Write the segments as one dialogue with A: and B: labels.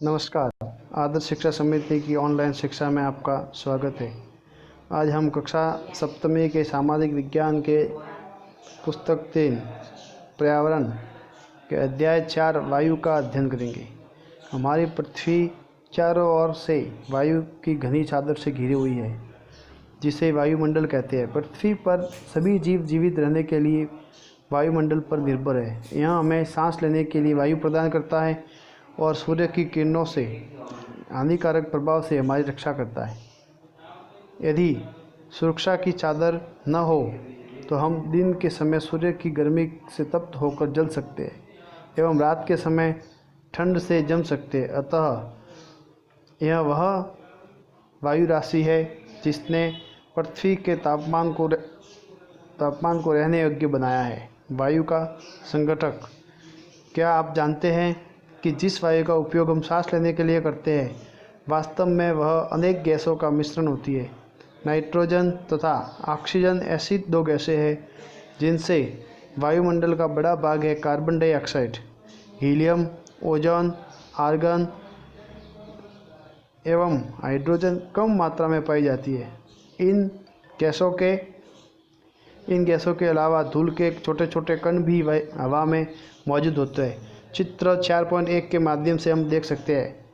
A: नमस्कार। आदर्श शिक्षा समिति की ऑनलाइन शिक्षा में आपका स्वागत है। आज हम कक्षा सप्तमी के सामाजिक विज्ञान के पुस्तक 3 पर्यावरण के अध्याय 4 वायु का अध्ययन करेंगे। हमारी पृथ्वी चारों ओर से वायु की घनी चादर से घिरी हुई है, जिसे वायुमंडल कहते हैं। पृथ्वी पर सभी जीव जीवित रहने के लिए वायुमंडल पर निर्भर है। यह हमें सांस लेने के लिए वायु प्रदान करता है और सूर्य की किरणों से हानिकारक प्रभाव से हमारी रक्षा करता है। यदि सुरक्षा की चादर न हो तो हम दिन के समय सूर्य की गर्मी से तप्त होकर जल सकते हैं एवं रात के समय ठंड से जम सकते हैं। अतः यह वह वायु राशि है जिसने पृथ्वी के तापमान को रहने योग्य बनाया है। वायु का संगठक। क्या आप जानते हैं कि जिस वायु का उपयोग हम सांस लेने के लिए करते हैं, वास्तव में वह अनेक गैसों का मिश्रण होती है। नाइट्रोजन तथा ऑक्सीजन ऐसी दो गैसें हैं जिनसे वायुमंडल का बड़ा भाग है carbon dioxide, helium, ozone, argon एवं हाइड्रोजन कम मात्रा में पाई जाती है। इन गैसों के अलावा धूल के छोटे छोटे कण भी हवा में मौजूद होते हैं। चित्र 4.1 के माध्यम से हम देख सकते हैं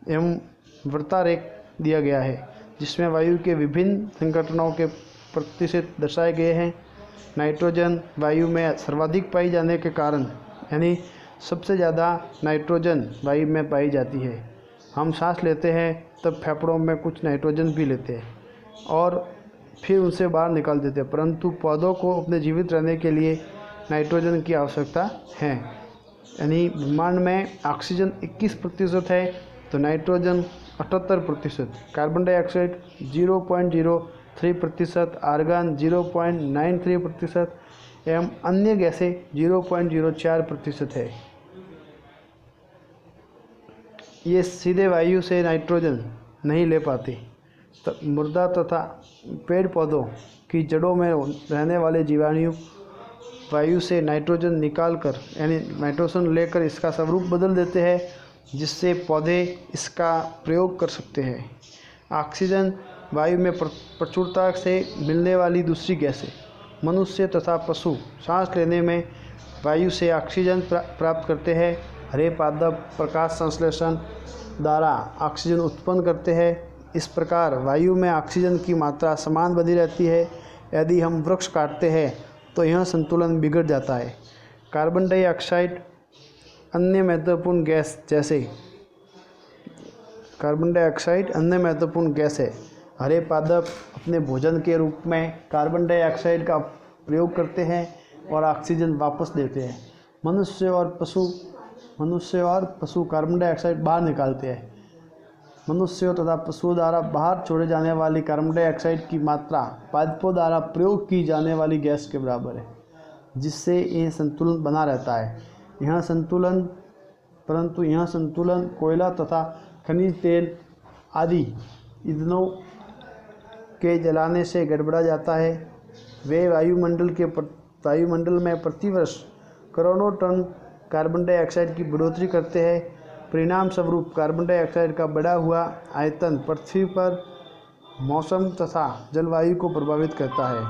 A: एवं वृत्तारेख दिया गया है जिसमें वायु के विभिन्न संगठनों के प्रतिशत दर्शाए गए हैं। नाइट्रोजन वायु में सर्वाधिक पाई जाने के कारण, यानी सबसे ज़्यादा नाइट्रोजन वायु में पाई जाती है। हम सांस लेते हैं तब फेफड़ों में कुछ नाइट्रोजन भी लेते हैं और फिर उनसे बाहर निकाल देते हैं, परंतु पौधों को अपने जीवित रहने के लिए नाइट्रोजन की आवश्यकता है। यानी ब्रह्मांड में ऑक्सीजन 21% है तो नाइट्रोजन 78%, कार्बन डाइऑक्साइड 0.03%, आर्गन 0.93% एवं अन्य गैसें 0.04% है। ये सीधे वायु से नाइट्रोजन नहीं ले पाते। तो मृदा तथा पेड़ पौधों की जड़ों में रहने वाले जीवाणु वायु से नाइट्रोजन निकालकर, यानी नाइट्रोजन लेकर इसका स्वरूप बदल देते हैं, जिससे पौधे इसका प्रयोग कर सकते हैं। ऑक्सीजन वायु में प्रचुरता से मिलने वाली दूसरी गैस है। मनुष्य तथा पशु सांस लेने में वायु से ऑक्सीजन प्राप्त करते हैं। हरे पादप प्रकाश संश्लेषण द्वारा ऑक्सीजन उत्पन्न करते हैं। इस प्रकार वायु में ऑक्सीजन की मात्रा समान बनी रहती है। यदि हम वृक्ष काटते हैं तो यह संतुलन बिगड़ जाता है। कार्बन डाइऑक्साइड अन्य महत्वपूर्ण गैस है। हरे पादप अपने भोजन के रूप में कार्बन डाइऑक्साइड का प्रयोग करते हैं और ऑक्सीजन वापस देते हैं। मनुष्य और पशु कार्बन डाइऑक्साइड बाहर निकालते हैं। मनुष्यों तथा पशुओं द्वारा बाहर छोड़े जाने वाली कार्बन डाइऑक्साइड की मात्रा पादपों द्वारा प्रयोग की जाने वाली गैस के बराबर है, जिससे यह संतुलन बना रहता है। परंतु यह संतुलन कोयला तथा खनिज तेल आदि ईंधनों के जलाने से गड़बड़ा जाता है। वे वायुमंडल में प्रतिवर्ष करोड़ों टन कार्बन डाइऑक्साइड की बढ़ोतरी करते हैं। परिणाम स्वरूप कार्बन डाइऑक्साइड का बढ़ा हुआ आयतन पृथ्वी पर मौसम तथा जलवायु को प्रभावित करता है।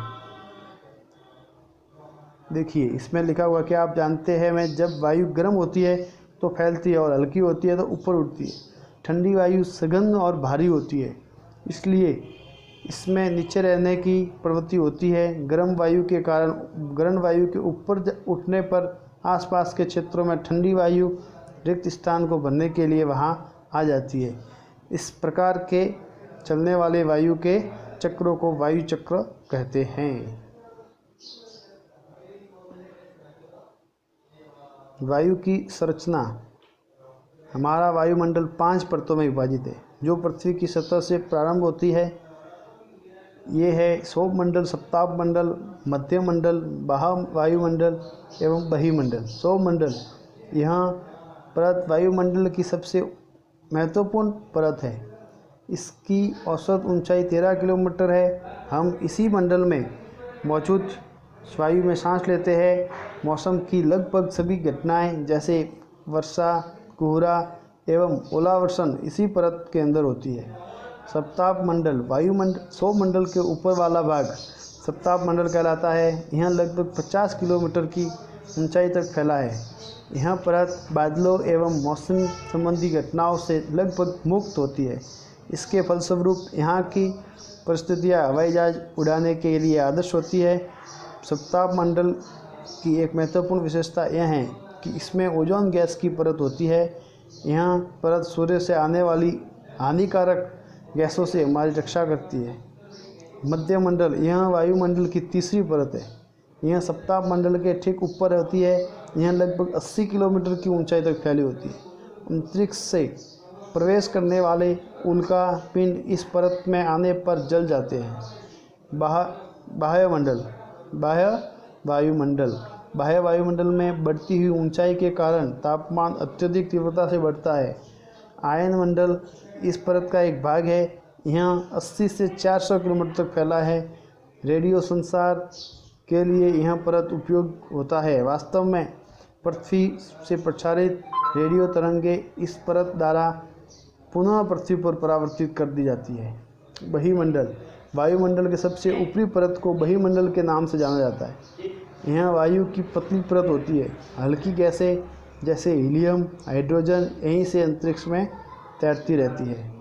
A: देखिए इसमें लिखा हुआ, क्या आप जानते हैं जब वायु गर्म होती है तो फैलती है और हल्की होती है तो ऊपर उठती है। ठंडी वायु सघन और भारी होती है, इसलिए इसमें नीचे रहने की प्रवृत्ति होती है। गर्म वायु के ऊपर उठने पर आसपास के क्षेत्रों में ठंडी वायु रिक्त स्थान को भरने के लिए वहां आ जाती है। इस प्रकार के चलने वाले वायु के चक्रों को वायु चक्र कहते हैं। वायु की संरचना। हमारा वायुमंडल 5 परतों में विभाजित है, जो पृथ्वी की सतह से प्रारंभ होती है। ये है सौर मंडल, सप्ताह मंडल, मध्य मंडल, बाह्य वायुमंडल एवं बहिमंडल। सौर मंडल, यहाँ परत वायुमंडल की सबसे महत्वपूर्ण परत है। इसकी औसत ऊंचाई 13 किलोमीटर है। हम इसी मंडल में मौजूद वायु में सांस लेते हैं। मौसम की लगभग सभी घटनाएं जैसे वर्षा, कोहरा, एवं ओलावर्षण इसी परत के अंदर होती है। सप्ताप मंडल वायुमंडल सौरमंडल के ऊपर वाला भाग सप्ताप मंडल कहलाता है। यह लगभग 50 किलोमीटर की ऊंचाई तक फैला है। यह परत बादलों एवं मौसम संबंधी घटनाओं से लगभग मुक्त होती है। इसके फलस्वरूप यहाँ की परिस्थितियाँ हवाई जहाज उड़ाने के लिए आदर्श होती है। सप्ताप मंडल की एक महत्वपूर्ण विशेषता यह है कि इसमें ओजोन गैस की परत होती है। यह परत सूर्य से आने वाली हानिकारक गैसों से हमारी रक्षा करती है। मध्य मंडल यह वायुमंडल की तीसरी परत है। यह सप्ताप मंडल के ठीक ऊपर होती है। यह लगभग 80 किलोमीटर की ऊंचाई तक फैली होती है। अंतरिक्ष से प्रवेश करने वाले उल्का पिंड इस परत में आने पर जल जाते हैं। बाह्य वायुमंडल में बढ़ती हुई ऊंचाई के कारण तापमान अत्यधिक तीव्रता से बढ़ता है। आयन मंडल इस परत का एक भाग है। यह 80 से 400 किलोमीटर तक फैला है। रेडियो संचार के लिए यह परत उपयोग होता है। वास्तव में पृथ्वी से प्रसारित रेडियो तरंगें इस परत द्वारा पुनः पृथ्वी पर परावर्तित कर दी जाती है। बहिमंडल वायुमंडल के सबसे ऊपरी परत को बहिमंडल के नाम से जाना जाता है। यह वायु की पतली परत होती है। हल्की गैसें जैसे हीलियम हाइड्रोजन यहीं से अंतरिक्ष में तैरती रहती है।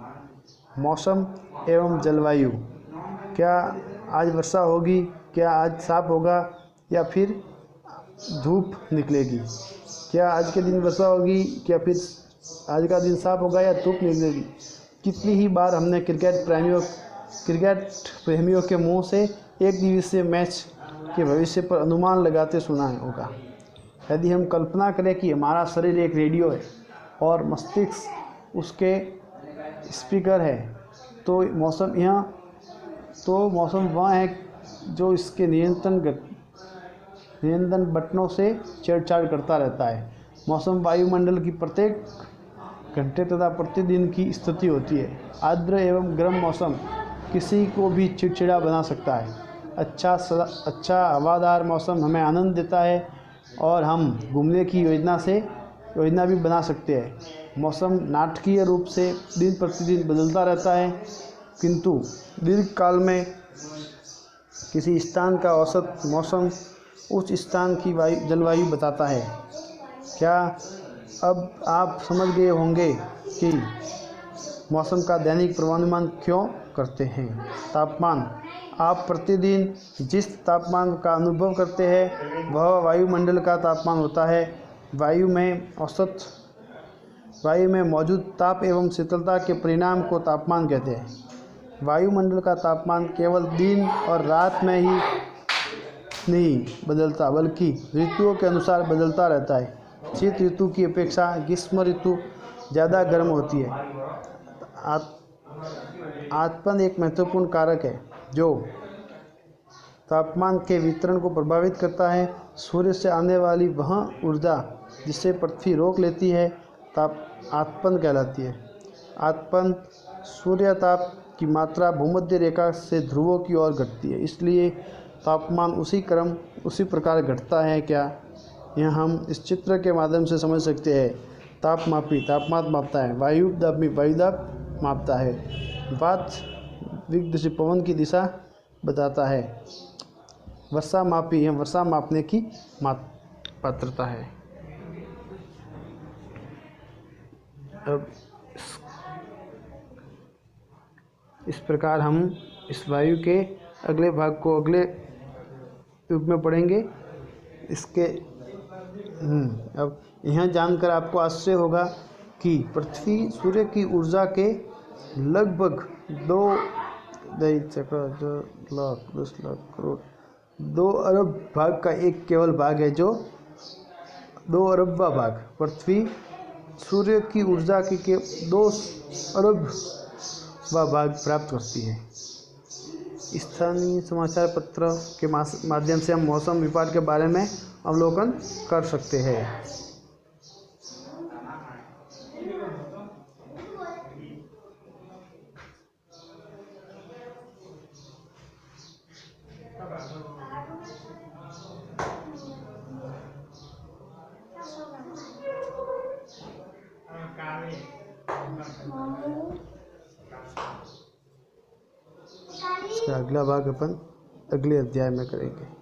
A: मौसम एवं जलवायु क्या आज वर्षा होगी, क्या आज साफ होगा या फिर धूप निकलेगी, क्या आज के दिन वर्षा होगी, क्या फिर आज का दिन साफ होगा या धूप निकलेगी। कितनी ही बार हमने क्रिकेट प्रेमियों के मुंह से एक दिवसीय मैच के भविष्य पर अनुमान लगाते सुना होगा। यदि हम कल्पना करें कि हमारा शरीर एक रेडियो है और मस्तिष्क उसके स्पीकर है, तो मौसम वह है जो इसके नियंत्रण बटनों से छेड़छाड़ करता रहता है। मौसम वायुमंडल की प्रत्येक घंटे तथा प्रतिदिन की स्थिति होती है। आर्द्र एवं गर्म मौसम किसी को भी चिड़चिड़ा बना सकता है। अच्छा हवादार मौसम हमें आनंद देता है और हम घूमने की योजना भी बना सकते हैं। मौसम नाटकीय रूप से दिन प्रतिदिन बदलता रहता है, किंतु दीर्घकाल में किसी स्थान का औसत मौसम उस स्थान की जलवायु बताता है। क्या अब आप समझ गए होंगे कि मौसम का दैनिक पूर्वानुमान क्यों करते हैं। तापमान आप प्रतिदिन जिस तापमान का अनुभव करते हैं वह वायुमंडल का तापमान होता है। वायु में मौजूद ताप एवं शीतलता के परिणाम को तापमान कहते हैं। वायुमंडल का तापमान केवल दिन और रात में ही नहीं बदलता, बल्कि ऋतुओं के अनुसार बदलता रहता है। शीत ऋतु की अपेक्षा ग्रीष्म ऋतु ज़्यादा गर्म होती है। आतपन एक महत्वपूर्ण कारक है जो तापमान के वितरण को प्रभावित करता है। सूर्य से आने वाली वह ऊर्जा जिसे पृथ्वी रोक लेती है आतपन कहलाती है। आतपन सूर्यताप की मात्रा भूमध्य रेखा से ध्रुवों की ओर घटती है, इसलिए तापमान उसी प्रकार घटता है। क्या यह हम इस चित्र के माध्यम से समझ सकते हैं। तापमापी तापमान मापता है, वायुदापी वायुदाब मापता है, वात दिग्दिश पवन की दिशा बताता है, वर्षा मापी यह वर्षा मापने की पात्रता है। अब इस प्रकार हम इस वायु के अगले भाग को अगले युग में पढ़ेंगे। इसके अब यह जानकर आपको आश्चर्य होगा कि पृथ्वी सूर्य की ऊर्जा के लगभग 10 लाख करोड़ 2 अरब भाग का एक केवल भाग है, जो 2 अरबवा भाग पृथ्वी सूर्य की ऊर्जा के 2 अरबवा भाग प्राप्त करती है। स्थानीय समाचार पत्र के माध्यम से हम मौसम विभाग के बारे में अवलोकन कर सकते हैं। इसका अगला भाग अपन अगले अध्याय में करेंगे।